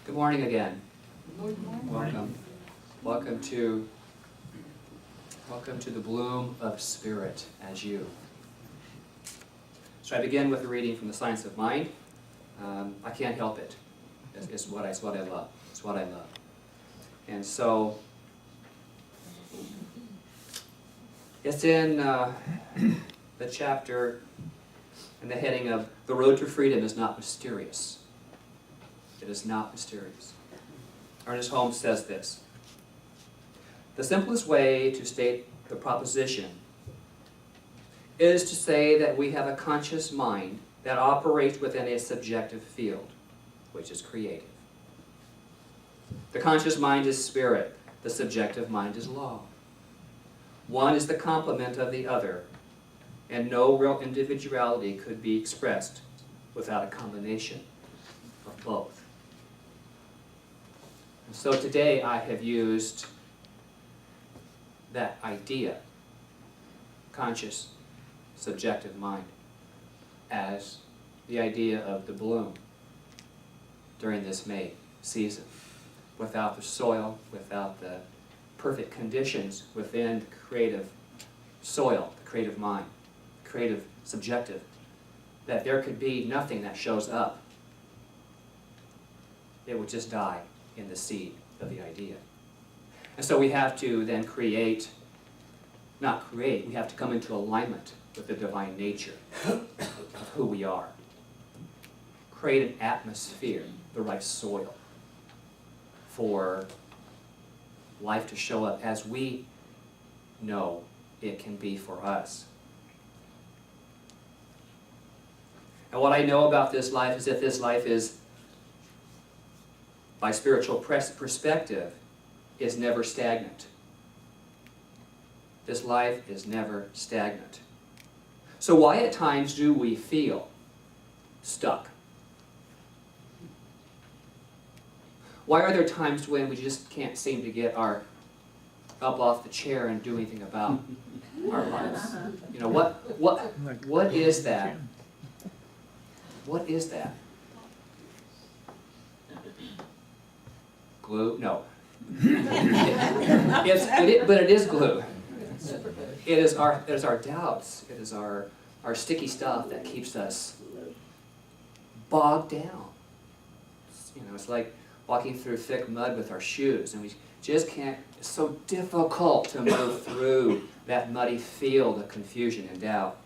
Good morning again. Good morning. Welcome to the bloom of spirit as you. So I begin with a reading from the Science of Mind. I can't help it. It's what I love. It's what I love. And so it's in the chapter and the heading of "The Road to Freedom is Not Mysterious." It is not mysterious. Ernest Holmes says this: "The simplest way to state the proposition is to say that we have a conscious mind that operates within a subjective field, which is creative. The conscious mind is spirit, the subjective mind is law. One is the complement of the other, and no real individuality could be expressed without a combination of both." And so today I have used that idea, conscious, subjective mind, as the idea of the bloom during this May season. Without the soil, without the perfect conditions within the creative soil, the creative mind, creative subjective, that there could be nothing that shows up. It would just die in the seed of the idea. And so we have to then we have to come into alignment with the divine nature of who we are. Create an atmosphere, the right soil, for life to show up as we know it can be for us. And what I know about this life is that this life is, by spiritual perspective, is never stagnant. This life is never stagnant. So why at times do we feel stuck? Why are there times when we just can't seem to get up off the chair and do anything about our lives? You know, what is that? What is that? Glue? No. But it is glue. It is our doubts. It is our sticky stuff that keeps us bogged down. It's like walking through thick mud with our shoes, and we just can't. It's so difficult to move through that muddy field of confusion and doubt.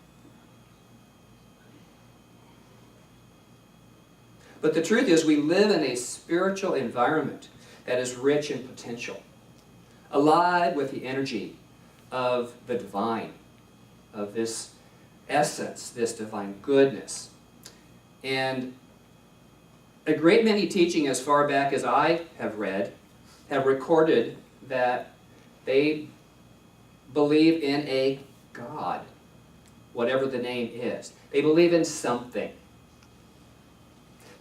But the truth is, we live in a spiritual environment that is rich in potential, alive with the energy of the divine, of this essence, this divine goodness. And a great many teaching, as far back as I have read, have recorded that they believe in a God, whatever the name is. They believe in something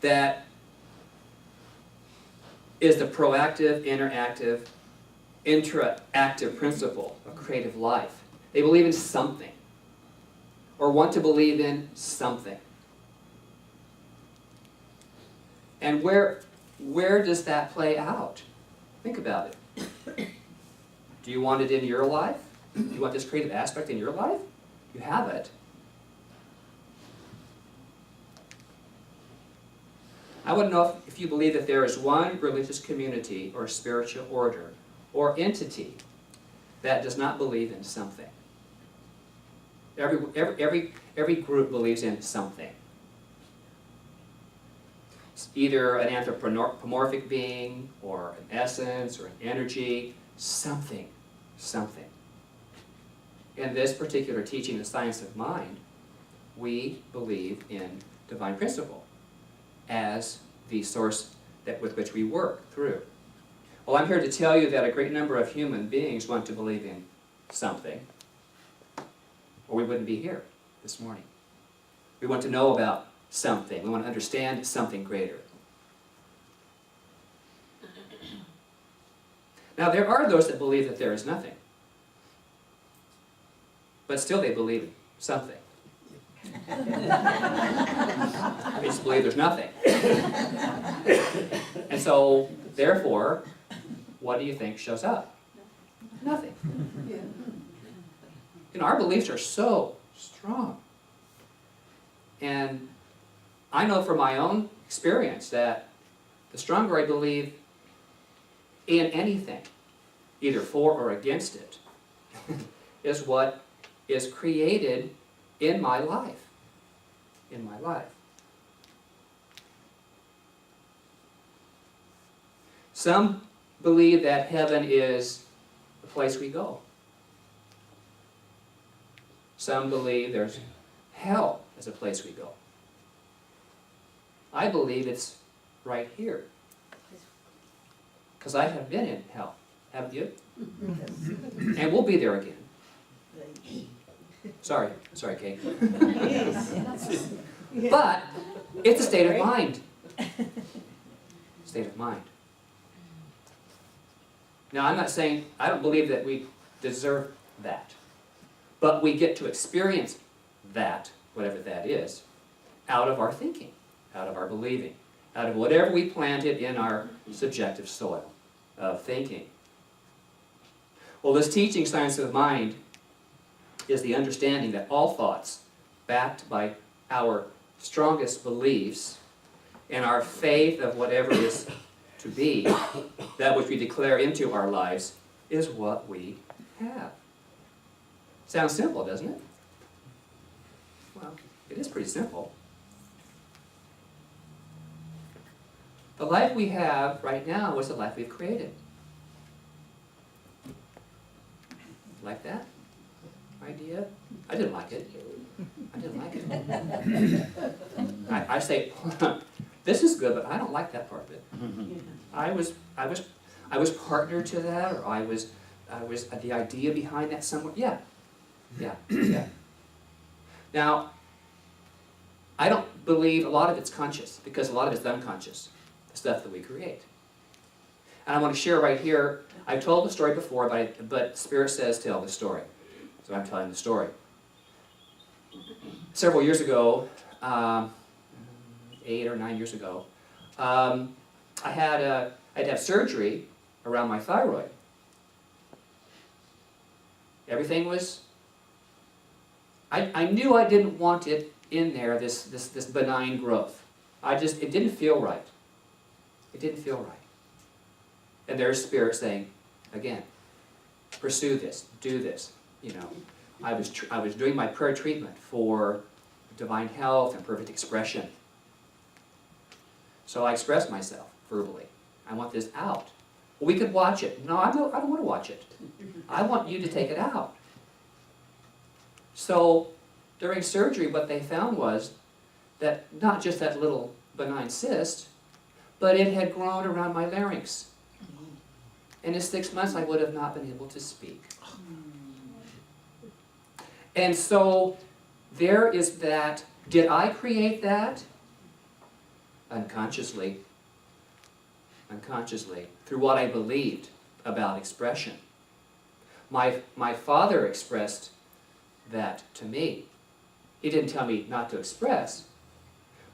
that is the proactive, interactive principle of creative life. They believe in something, or want to believe in something. And where does that play out? Think about it. Do you want it in your life? Do you want this creative aspect in your life? You have it. I want to know if you believe that there is one religious community or spiritual order or entity that does not believe in something. Every group believes in something. It's either an anthropomorphic being or an essence or an energy, something. In this particular teaching, the Science of Mind, we believe in divine principle as the source with which we work through. Well, I'm here to tell you that a great number of human beings want to believe in something, or we wouldn't be here this morning. We want to know about something. We want to understand something greater. Now, there are those that believe that there is nothing, but still they believe in something. I just believe there's nothing. And so, therefore, what do you think shows up? Nothing. You know, our beliefs are so strong. And I know from my own experience that the stronger I believe in anything, either for or against it, is what is created in my life. In my life. Some believe that heaven is the place we go. Some believe there's hell as a place we go. I believe it's right here. Because I have been in hell, haven't you? And we'll be there again. Sorry, Kate. But it's a state of mind. State of mind. Now, I'm not saying, I don't believe that we deserve that. But we get to experience that, whatever that is, out of our thinking, out of our believing, out of whatever we planted in our subjective soil of thinking. Well, this teaching, Science of the Mind, is the understanding that all thoughts, backed by our strongest beliefs and our faith of whatever is to be, that which we declare into our lives, is what we have. Sounds simple, doesn't it? Well, it is pretty simple. The life we have right now is the life we've created. Like that idea? I didn't like it. I didn't like it. I say, this is good, but I don't like that part of it. I was partner to that, or I was the idea behind that somewhere. Yeah. Now, I don't believe a lot of it's conscious, because a lot of it's unconscious, the stuff that we create. And I want to share right here, I've told the story before, but Spirit says tell the story. So I'm telling the story. Several years ago, 8 or 9 years ago, I had to have surgery around my thyroid. Everything was, I knew I didn't want it in there, this benign growth. It didn't feel right. It didn't feel right. And there's Spirit saying, again, pursue this, do this. You know, I was doing my prayer treatment for divine health and perfect expression. So I expressed myself verbally. I want this out. Well, we could watch it. No, I don't want to watch it. I want you to take it out. So during surgery, what they found was that not just that little benign cyst, but it had grown around my larynx. And in 6 months, I would have not been able to speak. And so there is that. Did I create that? Unconsciously. Unconsciously, through what I believed about expression. My father expressed that to me. He didn't tell me not to express,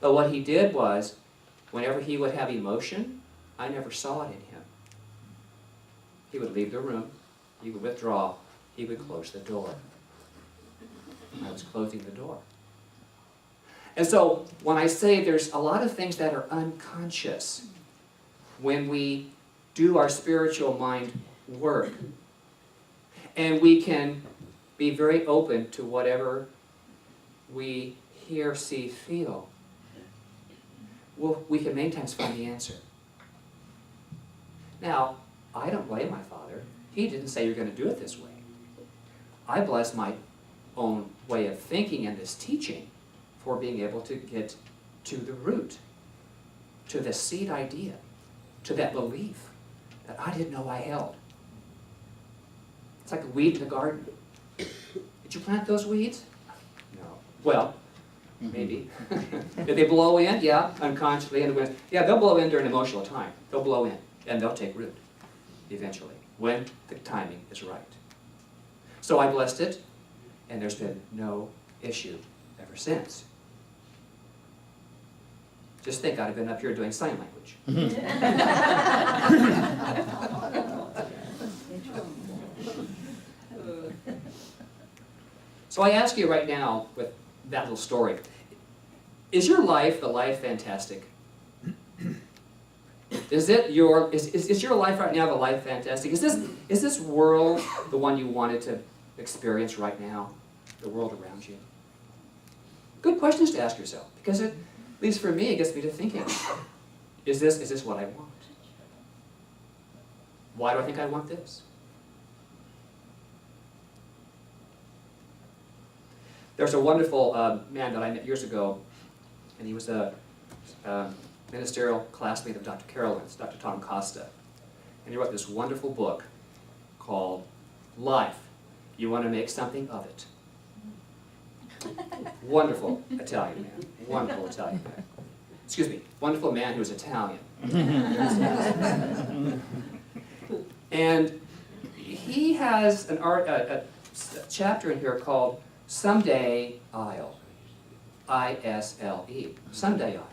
but what he did was, whenever he would have emotion, I never saw it in him. He would leave the room, he would withdraw, he would close the door. I was closing the door. And so, when I say there's a lot of things that are unconscious when we do our spiritual mind work, and we can be very open to whatever we hear, see, feel, well, we can many times find the answer. Now, I don't blame my father. He didn't say you're going to do it this way. I bless my own way of thinking and this teaching for being able to get to the root, to the seed idea, to that belief that I didn't know I held. It's like a weed in the garden. Did you plant those weeds? No. Well, maybe. Did they blow in? Yeah, unconsciously in the wind. Yeah, they'll blow in during an emotional time. They'll blow in, and they'll take root eventually, when the timing is right. So I blessed it, and there's been no issue ever since. Just think, I'd have been up here doing sign language. So I ask you right now, with that little story, is your life the life fantastic? Is your life right now the life fantastic? Is this world the one you wanted to experience right now? The world around you? Good questions to ask yourself, because it, at least for me, it gets me to thinking, is this what I want? Why do I think I want this? There's a wonderful man that I met years ago, and he was a ministerial classmate of Dr. Carolyn's, Dr. Tom Costa. And he wrote this wonderful book called Life. You Want to Make Something of It. Wonderful Italian man. Wonderful Italian man. Excuse me, wonderful man who was Italian. And he has a chapter in here called Someday I'll. I-S-L-E. Someday I'll.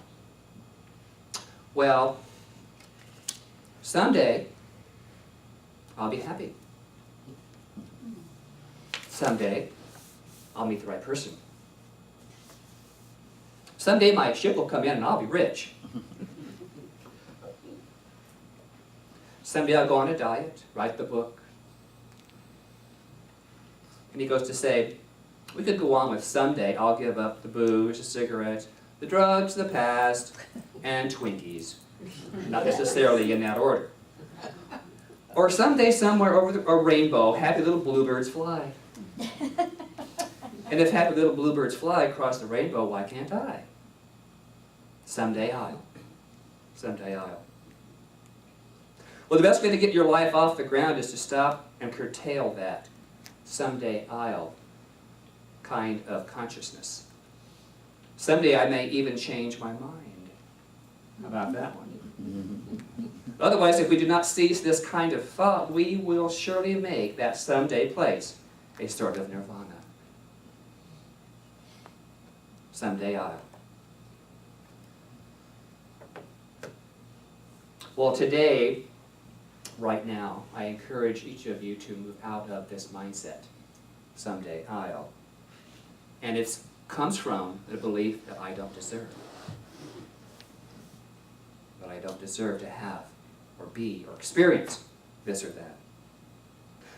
Well, someday I'll be happy. Someday I'll meet the right person. Someday my ship will come in and I'll be rich. Someday I'll go on a diet, write the book. And he goes to say, we could go on with someday I'll give up the booze, the cigarettes, the drugs, the past, and Twinkies. Not necessarily in that order. Or someday somewhere over a rainbow, happy little bluebirds fly. And if happy little bluebirds fly across the rainbow, why can't I? Someday I'll. Someday I'll. Well, the best way to get your life off the ground is to stop and curtail that someday I'll kind of consciousness. Someday I may even change my mind. How about that one? Otherwise, if we do not cease this kind of thought, we will surely make that someday place a sort of nirvana. Someday I'll. Well, today, right now, I encourage each of you to move out of this mindset. Someday I'll. And it comes from the belief that I don't deserve. That I don't deserve to have, or be, or experience this or that.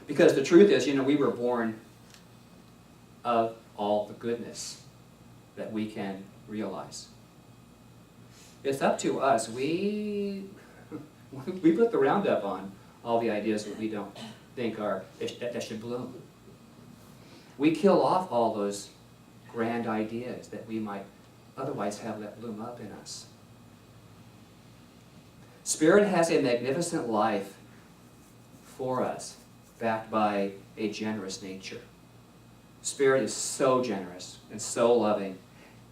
Because the truth is, we were born of all the goodness that we can realize. It's up to us. We put the roundup on all the ideas that we don't think that should bloom. We kill off all those grand ideas that we might otherwise have let bloom up in us. Spirit has a magnificent life for us, backed by a generous nature. Spirit is so generous and so loving,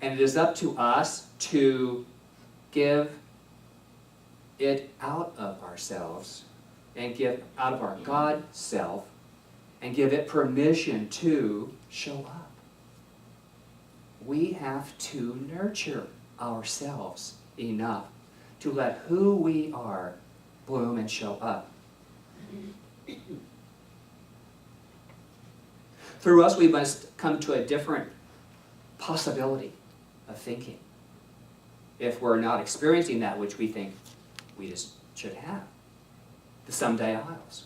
and it is up to us to give it out of ourselves and give out of our God self and give it permission to show up. We have to nurture ourselves enough to let who we are bloom and show up. Through us, we must come to a different possibility of thinking if we're not experiencing that which we think we just should have. The someday I'ls.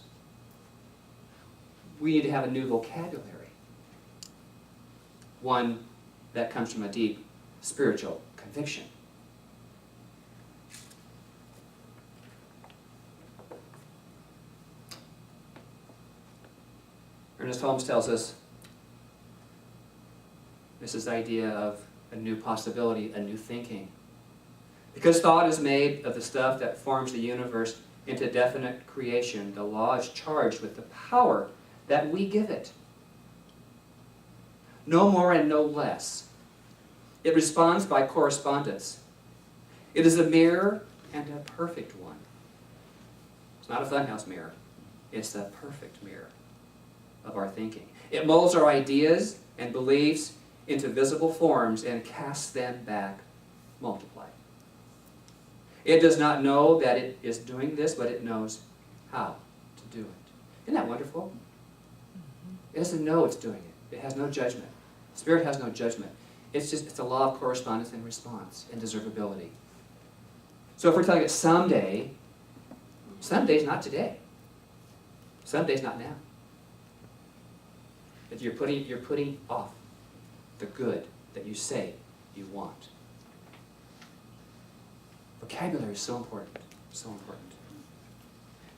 We need to have a new vocabulary. One that comes from a deep spiritual conviction. Ernest Holmes tells us this is the idea of a new possibility, a new thinking. Because thought is made of the stuff that forms the universe into definite creation, the law is charged with the power that we give it. No more and no less. It responds by correspondence. It is a mirror and a perfect one. It's not a funhouse mirror. It's the perfect mirror of our thinking. It molds our ideas and beliefs into visible forms and casts them back multiplied. It does not know that it is doing this, but it knows how to do it. Isn't that wonderful? It doesn't know it's doing it. It has no judgment. Spirit has no judgment. It's a law of correspondence and response and deservability. So if we're telling it someday, someday's not today. Someday's not now. But you're putting off the good that you say you want. Vocabulary is so important, so important.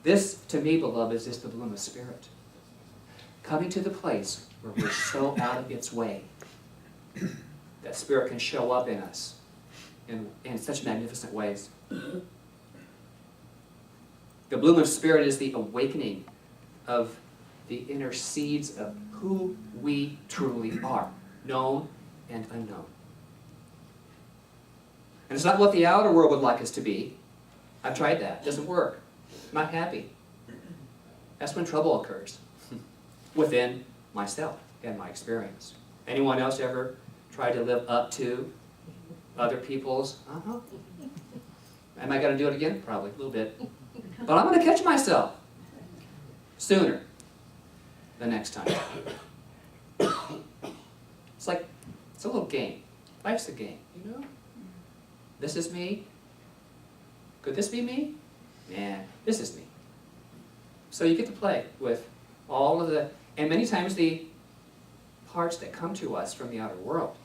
This, to me, beloved, is just the bloom of Spirit. Coming to the place where we're so out of its way that Spirit can show up in us in such magnificent ways. The bloom of Spirit is the awakening of the inner seeds of who we truly are, known and unknown. And it's not what the outer world would like us to be. I've tried that. It doesn't work. I'm not happy. That's when trouble occurs within myself and my experience. Anyone else ever try to live up to other people's? Am I going to do it again? Probably, a little bit. But I'm going to catch myself sooner the next time. It's like, it's a little game. Life's a game, you know? This is me. Could this be me? Nah, this is me. So you get to play with all of the, and many times the parts that come to us from the outer world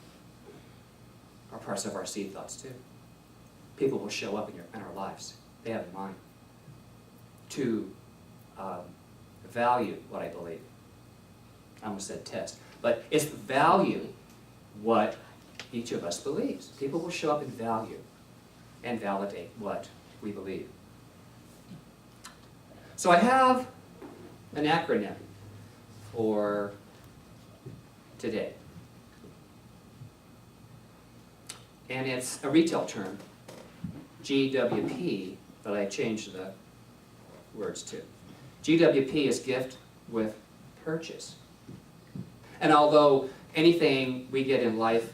are parts of our seed thoughts too. People will show up in our lives. They have in mind to value what I believe. I almost said test. But it's value what each of us believes. People will show up and value and validate what we believe. So I have an acronym for today. And it's a retail term, GWP, but I changed the words to. GWP is gift with purchase. And although anything we get in life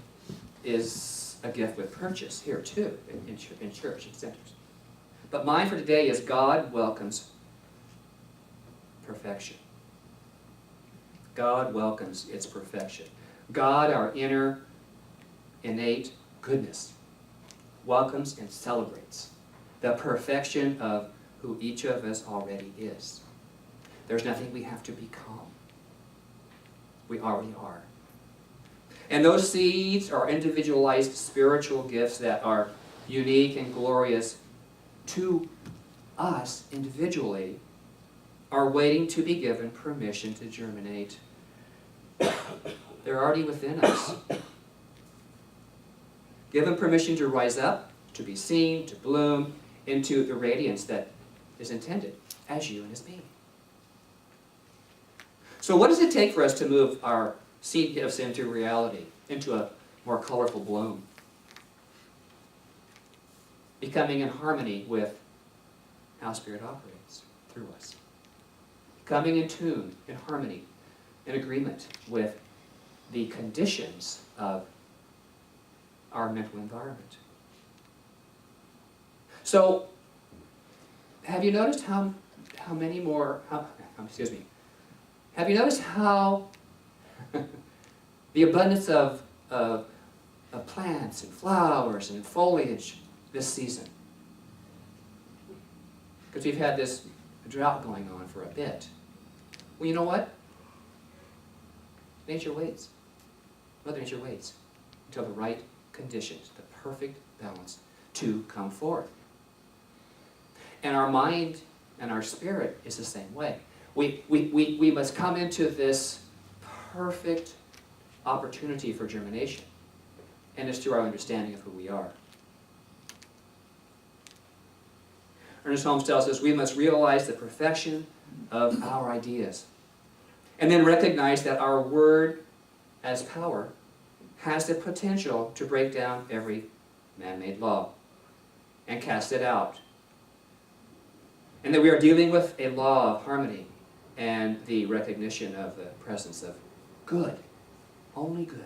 is a gift with purchase, here too, in church and centers. But mine for today is God welcomes perfection. God welcomes its perfection. God, our inner, innate goodness, welcomes and celebrates the perfection of who each of us already is. There's nothing we have to become. We already are. And those seeds are individualized spiritual gifts that are unique and glorious to us individually, are waiting to be given permission to germinate. They're already within us. Given permission to rise up, to be seen, to bloom into the radiance that is intended as you and as me. So what does it take for us to move our seed gifts into reality, into a more colorful bloom? Becoming in harmony with how Spirit operates through us. Coming in tune, in harmony, in agreement with the conditions of our mental environment. So, have you noticed how many more, have you noticed how the abundance of plants and flowers and foliage this season? Because we've had this drought going on for a bit. Well, you know what? Nature waits. Mother Nature waits until the right conditions, the perfect balance, to come forth. And our mind and our spirit is the same way. We must come into this perfect opportunity for germination. And it's through our understanding of who we are. Ernest Holmes tells us we must realize the perfection of our ideas. And then recognize that our word as power has the potential to break down every man-made law and cast it out. And that we are dealing with a law of harmony and the recognition of the presence of good, only good,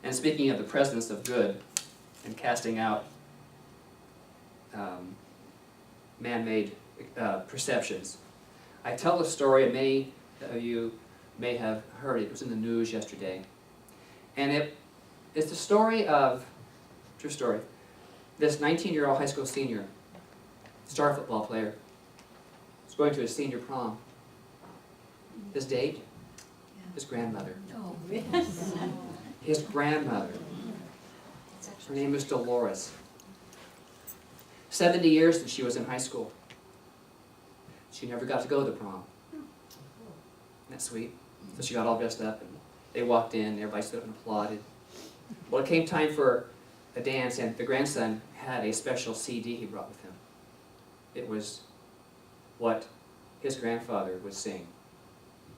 And speaking of the presence of good and casting out man-made perceptions, I tell the story, and many of you may have heard it. It was in the news yesterday. And it's the story of, true story, this 19-year-old high school senior, star football player, is going to his senior prom. His date? His grandmother. Oh, yes. His grandmother. Her name is Dolores. 70 years since she was in high school. She never got to go to the prom. Isn't that sweet? So she got all dressed up, and they walked in, everybody stood up and applauded. Well, it came time for a dance, and the grandson had a special CD he brought with him. It was what his grandfather would sing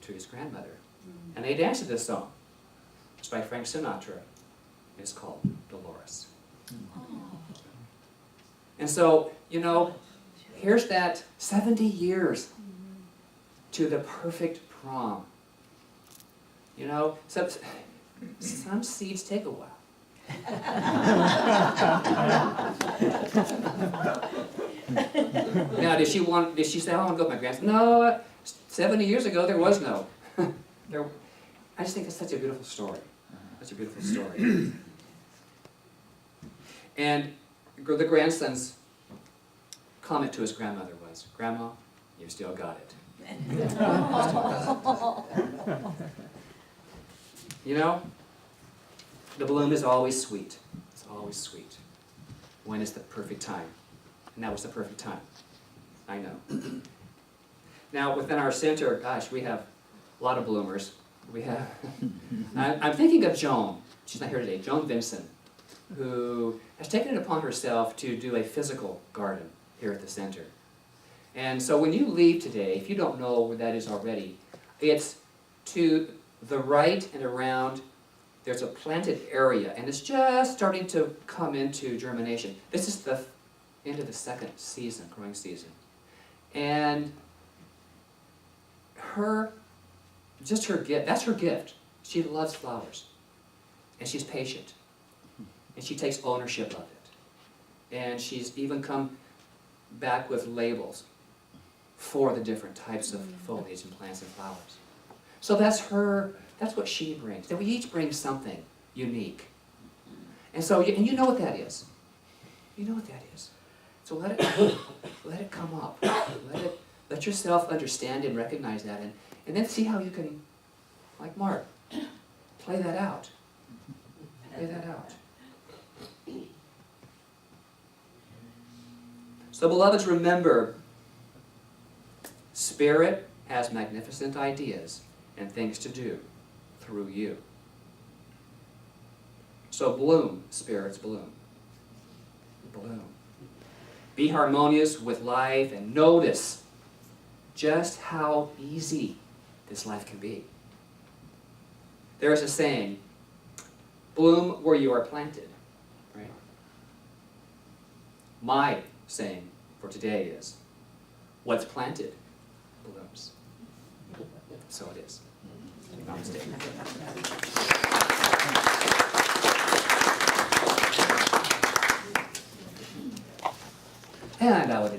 to his grandmother. And they danced to this song. It's by Frank Sinatra. It's called Dolores. And so, you know, here's that 70 years to the perfect prom. You know, some seeds take a while. Now, did she say, oh, I want to go with my grandson? No, 70 years ago, there was no. I just think it's such a beautiful story. Such a beautiful story. And the grandson's comment to his grandmother was, Grandma, you still got it. You know, the bloom is always sweet. It's always sweet. When is the perfect time? And that was the perfect time. I know. Now, within our center, gosh, we have a lot of bloomers. We have, I'm thinking of Joan. She's not here today. Joan Vincent, who has taken it upon herself to do a physical garden here at the center. And so when you leave today, if you don't know where that is already, it's to the right and around. There's a planted area, and it's just starting to come into germination. This is the end of the second season, growing season. And just her gift, that's her gift. She loves flowers. And she's patient. And she takes ownership of it. And she's even come back with labels for the different types of foliage and plants and flowers. So that's what she brings. That we each bring something unique. And so, and you know what that is. You know what that is. So let it come up. Let yourself understand and recognize that, and then see how you can, like Mark, play that out. Play that out. So beloveds, remember, Spirit has magnificent ideas and things to do through you. So bloom, spirits, bloom. Bloom. Be harmonious with life and notice just how easy this life can be. There is a saying, bloom where you are planted, right? My saying for today is, what's planted blooms. So it is. Namaste. And I would